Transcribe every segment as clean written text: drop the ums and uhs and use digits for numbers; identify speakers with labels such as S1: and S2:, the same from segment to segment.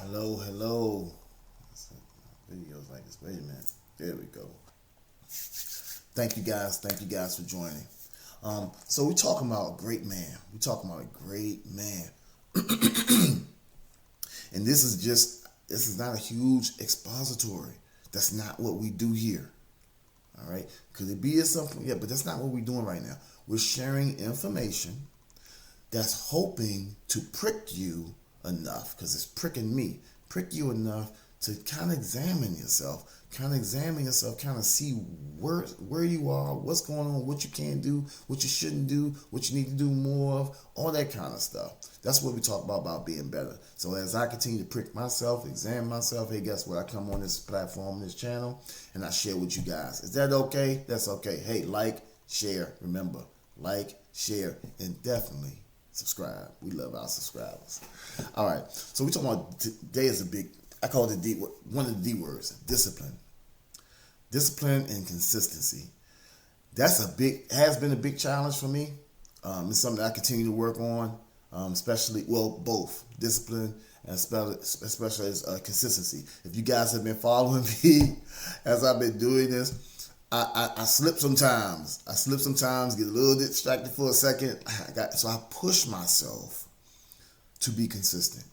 S1: Hello, hello. Videos like this. Wait a minute. There we go. Thank you guys. Thank you guys for joining. So we're talking about a great man. We're talking about a great man. And this is not a huge expository. That's not what we do here. All right. Could it be at some point? Yeah, but that's not what we're doing right now. We're sharing information that's hoping to prick you enough, because it's pricking me, prick you enough to kind of examine yourself, kind of see where you are, what's going on, what you can do, what you shouldn't do, what you need to do more of, all that kind of stuff. That's what we talk about being better. So as I continue to prick myself, examine myself, hey, guess what? I come on this platform, this channel, and I share with you guys. Is that okay? That's okay. Hey, like, share. Remember, like, share, and definitely subscribe. We love our subscribers. All right. So we're talking about today is a big, I call it the D, one of the D words, discipline. Discipline and consistency. That's has been a big challenge for me. It's something that I continue to work on, especially, both discipline and especially as consistency. If you guys have been following me as I've been doing this, I slip sometimes. Get a little distracted for a second. So I push myself to be consistent.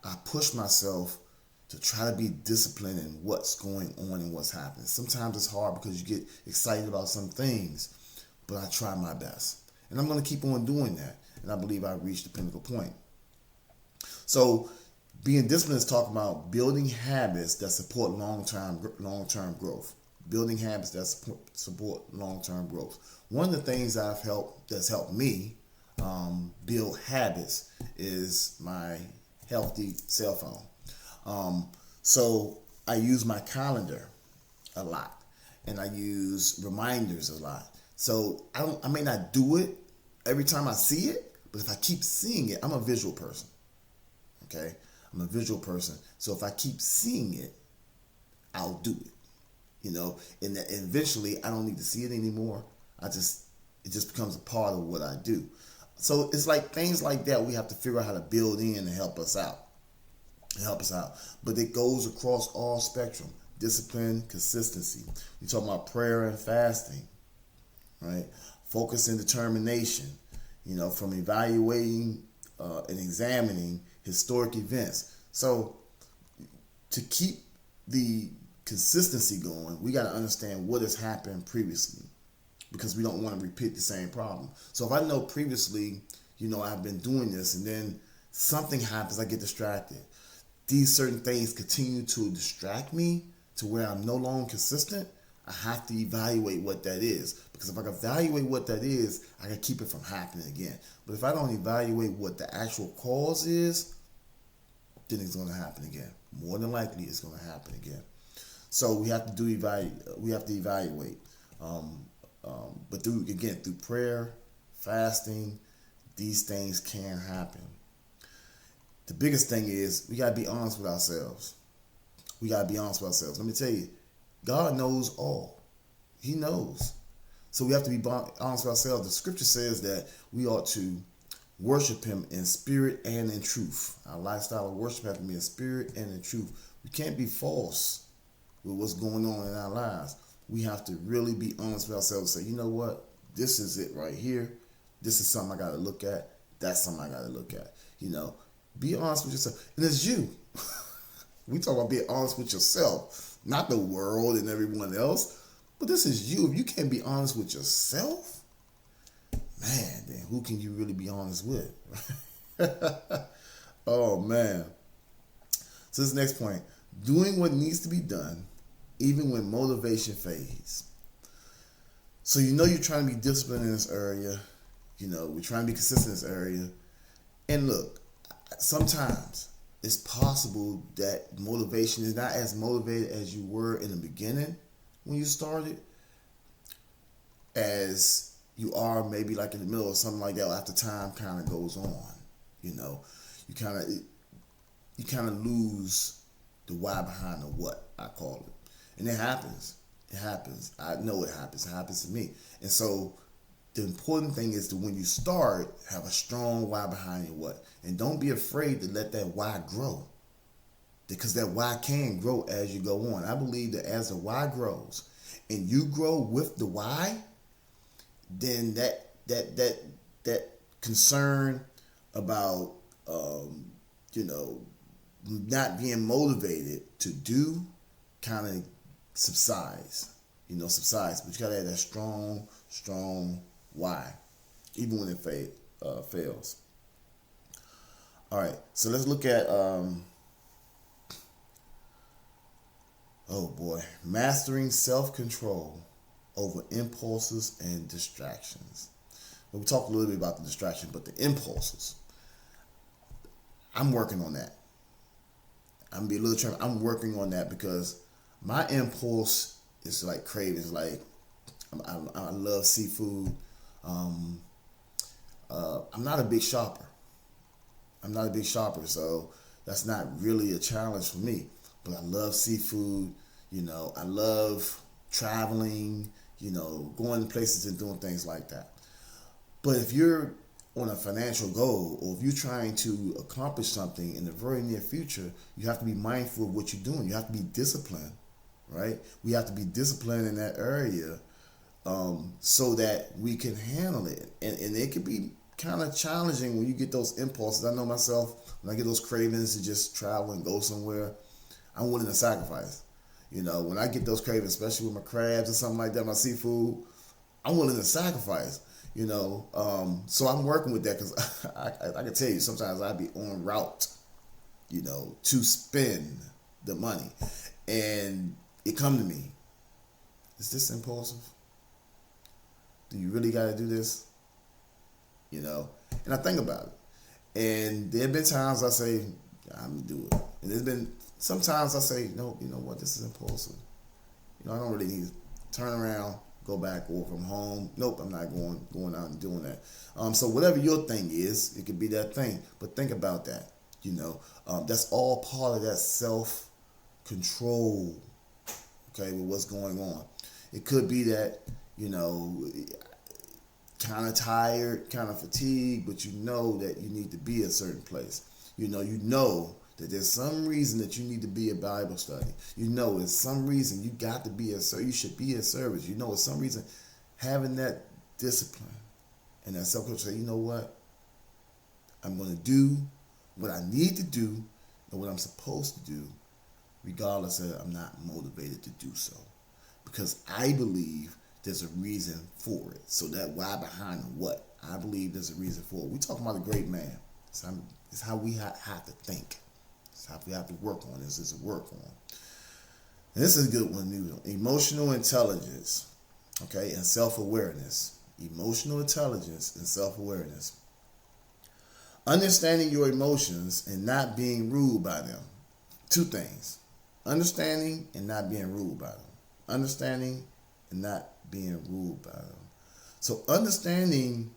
S1: I push myself to try to be disciplined in what's going on and what's happening. Sometimes it's hard because you get excited about some things, but I try my best. And I'm going to keep on doing that. And I believe I reached the pinnacle point. So being disciplined is talking about building habits that support long-term growth. Building habits that support long-term growth. One of the things that's helped me build habits is my healthy cell phone. So I use my calendar a lot, and I use reminders a lot. So I may not do it every time I see it, but if I keep seeing it, I'm a visual person. Okay, I'm a visual person. So if I keep seeing it, I'll do it. And eventually I don't need to see it anymore. It just becomes a part of what I do. So it's like things like that we have to figure out how to build in and help us out. But it goes across all spectrum. Discipline, consistency. You're talking about prayer and fasting, right? Focus and determination. From evaluating and examining historic events. So to keep the consistency going, we got to understand what has happened previously, because we don't want to repeat the same problem. So if I know previously, I've been doing this, and then something happens, I get distracted. These certain things continue to distract me to where I'm no longer consistent. I have to evaluate what that is, because if I can evaluate what that is, I can keep it from happening again. But if I don't evaluate what the actual cause is, then it's going to happen again. More than likely, it's going to happen again. So we have to evaluate. But through prayer, fasting, these things can happen. The biggest thing is we got to be honest with ourselves. Let me tell you, God knows all. He knows. So we have to be honest with ourselves. The scripture says that we ought to worship him in spirit and in truth. Our lifestyle of worship has to be in spirit and in truth. We can't be false with what's going on in our lives. We have to really be honest with ourselves and say, you know what? This is it right here. This is something I got to look at. That's something I got to look at. Be honest with yourself. And it's you. We talk about being honest with yourself, not the world and everyone else. But this is you. If you can't be honest with yourself, man, then who can you really be honest with? Oh, man. So this next point, doing what needs to be done, even when motivation fades. So you're trying to be disciplined in this area. We're trying to be consistent in this area. And look, sometimes it's possible that motivation is not as motivated as you were in the beginning when you started, as you are maybe like in the middle or something like that after time kind of goes on. You kind of lose the why behind the what, I call it. And it happens. I know it happens. It happens to me. And so the important thing is that when you start, have a strong why behind your what. And don't be afraid to let that why grow. because that why can grow as you go on. I believe that as the why grows and you grow with the why, then that concern about you know, not being motivated to do kind of subsides. Subsides. But you gotta have that strong why, even when it fails. All right, so let's look at oh boy, mastering self-control over impulses and distractions. We talked a little bit about the distraction, but the impulses, I'm working on that. I'm be a little trying. I'm working on that because my impulse is like cravings. Like I love seafood. I'm not a big shopper. So that's not really a challenge for me. But I love seafood. I love traveling. Going to places and doing things like that. But if you're on a financial goal, or if you're trying to accomplish something in the very near future, you have to be mindful of what you're doing. You have to be disciplined, right? We have to be disciplined in that area so that we can handle it. And it can be kind of challenging when you get those impulses. I know myself, when I get those cravings to just travel and go somewhere, I'm willing to sacrifice. When I get those cravings, especially with my crabs or something like that, my seafood, I'm willing to sacrifice. So I'm working with that because I can tell you sometimes I'd be en route, to spend the money, and it come to me. Is this impulsive? Do you really got to do this? And I think about it, and there have been times I say I'm gonna do it, and there's been sometimes I say no. You know what? This is impulsive. I don't really need to turn around, go back, or from home. Nope, I'm not going out and doing that. So whatever your thing is, it could be that thing. But think about that. That's all part of that self control. Okay, with what's going on. It could be that kind of tired, kind of fatigued, but you know that you need to be a certain place. You know that there's some reason that you need to be at Bible study. There's some reason you got to be you should be at service. It's some reason having that discipline and that self-control. Say, you know what? I'm going to do what I need to do and what I'm supposed to do, regardless of I'm not motivated to do so. Because I believe there's a reason for it. So that why behind the what, I believe there's a reason for it. We're talking about a great man. It's how we have to think. It's how we have to work on this. Is to work on. And this is a good one, new. Emotional intelligence, okay, and self-awareness. Emotional intelligence and self-awareness. Understanding your emotions and not being ruled by them. Two things. Understanding and not being ruled by them. Understanding and not being ruled by them. So understanding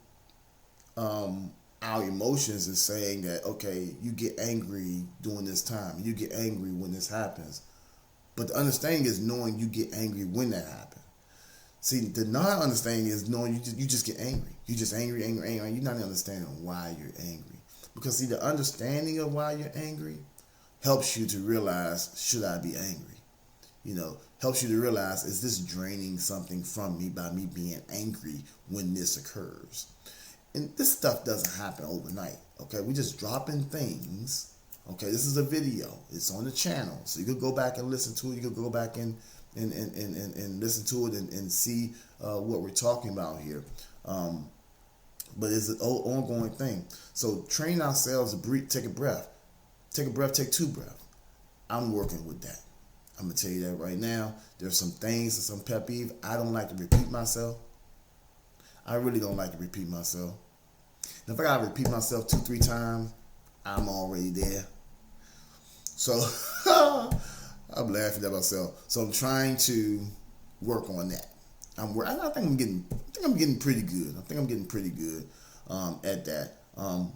S1: our emotions is saying that, okay, you get angry during this time. You get angry when this happens. But the understanding is knowing you get angry when that happens. See, the non-understanding is knowing you just get angry. You just angry. You're not understanding why you're angry. Because see, the understanding of why you're angry helps you to realize, should I be angry? Helps you to realize, is this draining something from me by me being angry when this occurs? And this stuff doesn't happen overnight, okay? We're just dropping things, okay? This is a video. It's on the channel. So you could go back and listen to it. You could go back and listen to it and see what we're talking about here. But it's an ongoing thing. So train ourselves to breathe, take a breath. Take a breath, take two breaths. I'm working with that. I'm going to tell you that right now. There's some things, some pet peeve. I don't like to repeat myself. I really don't like to repeat myself. And if I got to repeat myself 2-3 times, I'm already there. So I'm laughing at myself. So I'm trying to work on that. I think I'm getting pretty good. At that.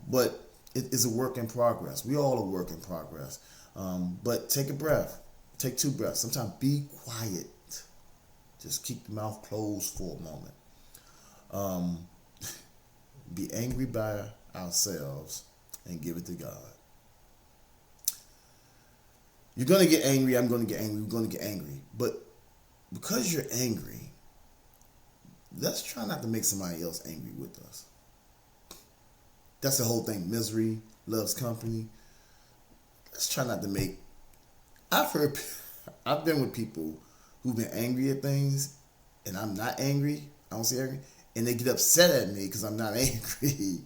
S1: But it's a work in progress. We all are work in progress. But take a breath. Take 2 breaths. Sometimes be quiet. Just keep the mouth closed for a moment. Be angry by ourselves and give it to God. You're going to get angry. I'm going to get angry. We're going to get angry. But because you're angry, let's try not to make somebody else angry with us. That's the whole thing. Misery loves company. Let's try not to make. I've been with people who've been angry at things, and I'm not angry. I don't say angry, and they get upset at me because I'm not angry.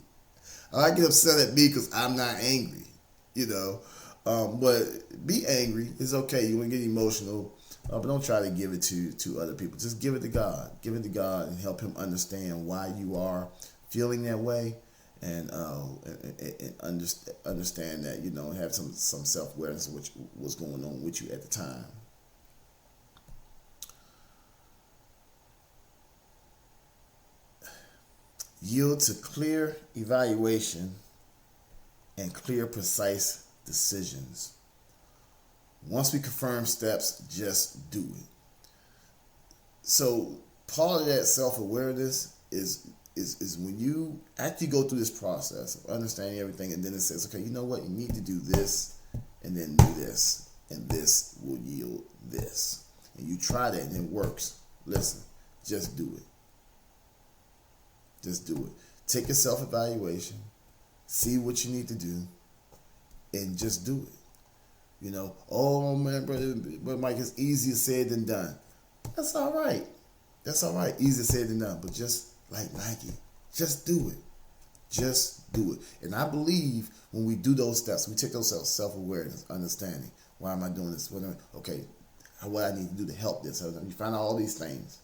S1: Or I get upset at me because I'm not angry. You know, but be angry. It's okay. You want to get emotional, but don't try to give it to other people. Just give it to God. Give it to God and help Him understand why you are feeling that way, and understand that, have some self awareness of what's going on with you at the time. Yield to clear evaluation and clear, precise decisions. Once we confirm steps, just do it. So part of that self-awareness is when you actually go through this process of understanding everything, and then it says, okay, you know what, you need to do this, and then do this, and this will yield this. And you try that and it works. Listen, just do it. Just do it. Take a self-evaluation, see what you need to do, and just do it. Oh man, brother Mike, it's easier said than done. That's all right. That's all right. Easier said than done. But just like Nike, just do it. Just do it. And I believe when we do those steps, we take those self-awareness, understanding. Why am I doing this? Okay, what I need to do to help this. You find out all these things.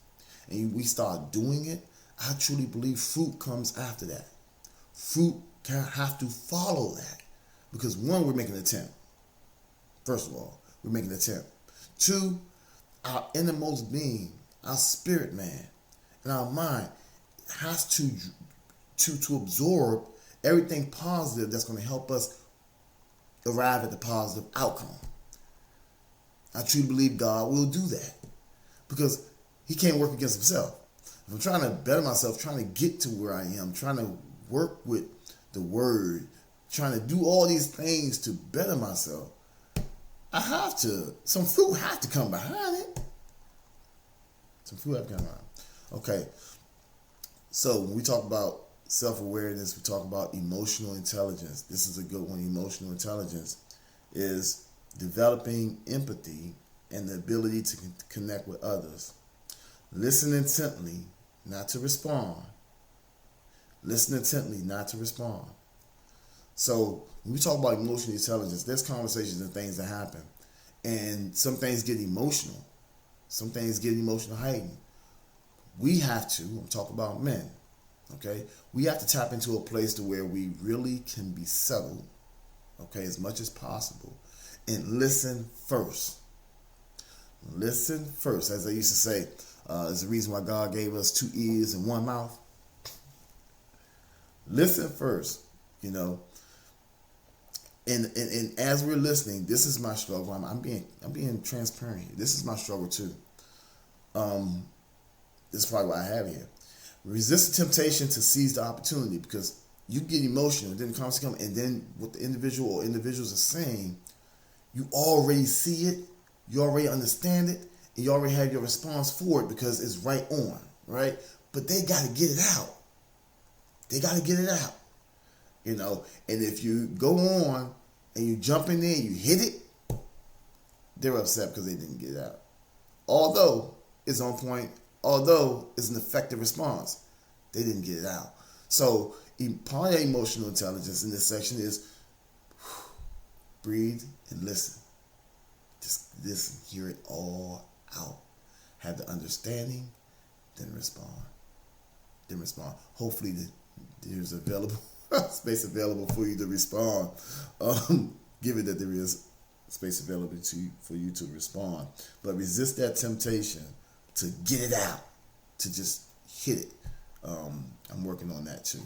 S1: And we start doing it. I truly believe fruit comes after that. Fruit have to follow that. Because one, we're making an attempt. First of all, we're making an attempt. Two, our innermost being, our spirit man, and our mind has to absorb everything positive that's going to help us arrive at the positive outcome. I truly believe God will do that because He can't work against Himself. If I'm trying to better myself, trying to get to where I am, trying to work with the Word, trying to do all these things to better myself, some fruit have to come behind it. Some fruit have to come behind it. Okay, so when we talk about self-awareness, we talk about emotional intelligence. This is a good one. Emotional intelligence is developing empathy and the ability to connect with others. Listen intently, not to respond. Listen intently, not to respond. So when we talk about emotional intelligence, there's conversations and things that happen. And some things get emotional. Some things get emotional heightened. We have to, I'm talking about men, okay? We have to tap into a place to where we really can be settled, okay, as much as possible. And listen first. Listen first. As I used to say, there's a reason why God gave us 2 ears and 1 mouth. Listen first, And as we're listening, this is my struggle. I'm being transparent here. This is my struggle too. This is probably what I have here. Resist the temptation to seize the opportunity, because you get emotional, and then the conversation comes, and then what the individual or individuals are saying, you already see it, you already understand it, and you already have your response for it because it's right on, right? But they got to get it out. They got to get it out, And if you go on and you jump in there and you hit it, they're upset because they didn't get it out. Although it's on point, although it's an effective response, they didn't get it out. So part of emotional intelligence in this section is breathe and listen. Just listen, hear it all out. Have the understanding, then respond. Hopefully there's space available for you to respond. Given that there is space available for you to respond. But resist that temptation to get it out, to just hit it. I'm working on that too.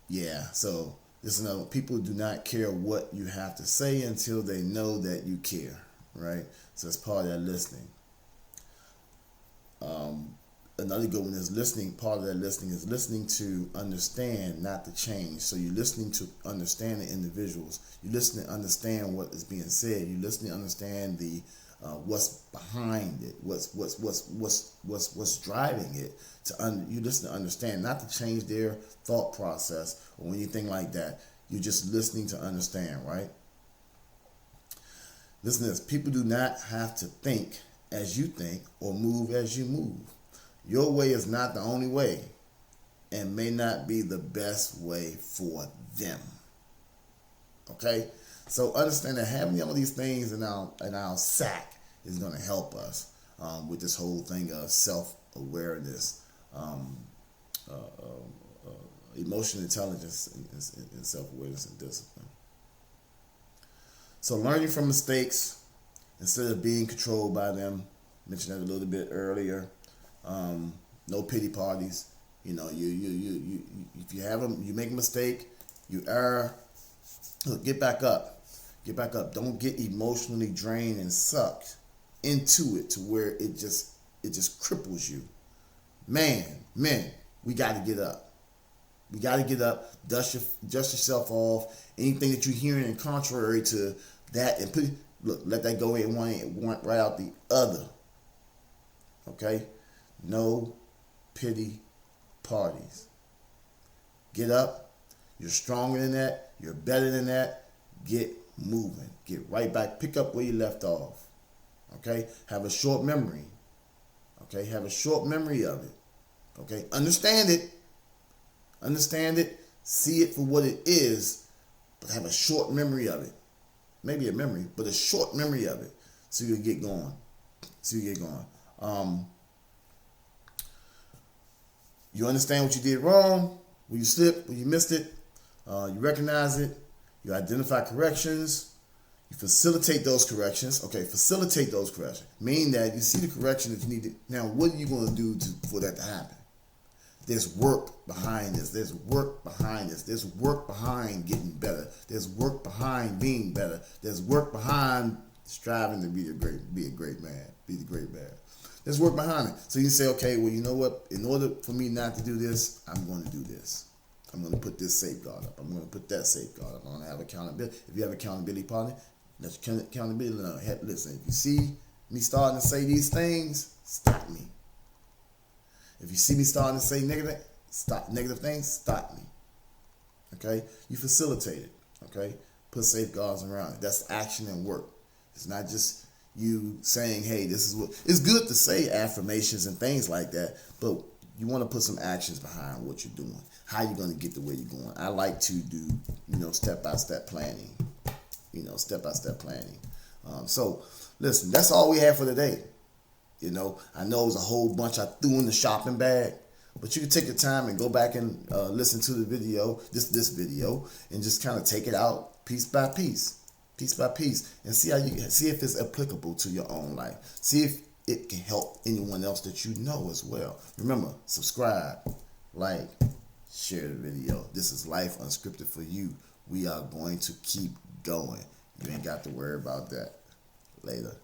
S1: Yeah, so this is another one. People do not care what you have to say until they know that you care, right? So that's part of that listening. another good one is listening. Part of that listening is listening to understand, not to change. So you're listening to understand the individuals. You listen to understand what is being said. You listen to understand the what's behind it, what's driving it. You listen to understand, not to change their thought process or anything like that. You're just listening to understand, right? Listen to this. People do not have to think as you think or move as you move. Your way is not the only way and may not be the best way for them. Okay? So understand that having all these things in our sack is going to help us with this whole thing of self-awareness, emotional intelligence, and self-awareness and discipline. So learning from mistakes instead of being controlled by them. Mentioned that a little bit earlier. No pity parties. You know, you if you make a mistake, you err. Look, get back up. Get back up. Don't get emotionally drained and sucked into it to where it just cripples you. Men, we got to get up. We got to get up, dust yourself off. Anything that you're hearing in contrary to that, and let that go in one right out the other. Okay? No pity parties. Get up. You're stronger than that. You're better than that. Get moving. Get right back. Pick up where you left off. Okay? Have a short memory. Okay? Have a short memory of it. Okay? Understand it. Understand it. See it for what it is, but have a short memory of it. Maybe a memory, but a short memory of it. So you get going. You understand what you did wrong, where you slipped, where you missed it. You recognize it. You identify corrections. You facilitate those corrections. Okay, facilitate those corrections. Meaning that you see the correction that you need to. Now, what are you going to do for that to happen? There's work behind this. There's work behind this. There's work behind getting better. There's work behind being better. There's work behind striving to be a great man. Be the great man. There's work behind it. So you say, okay, well, you know what? In order for me not to do this, I'm going to do this. I'm going to put this safeguard up. I'm going to put that safeguard up. I'm going to have accountability. If you have accountability partner, that's accountability. Listen, if you see me starting to say these things, stop me. If you see me starting to say negative things, stop me. Okay? You facilitate it. Okay? Put safeguards around it. That's action and work. It's not just you saying, hey, this is what. It's good to say affirmations and things like that, but you want to put some actions behind what you're doing. How you're going to get to where you're going. I like to do, step-by-step planning. Step-by-step planning. So, listen, that's all we have for today. I know it was a whole bunch I threw in the shopping bag, but you can take the time and go back and listen to the video, this video, and just kind of take it out piece by piece, and see if it's applicable to your own life. See if it can help anyone else that you know as well. Remember, subscribe, like, share the video. This is Life Unscripted for you. We are going to keep going. You ain't got to worry about that. Later.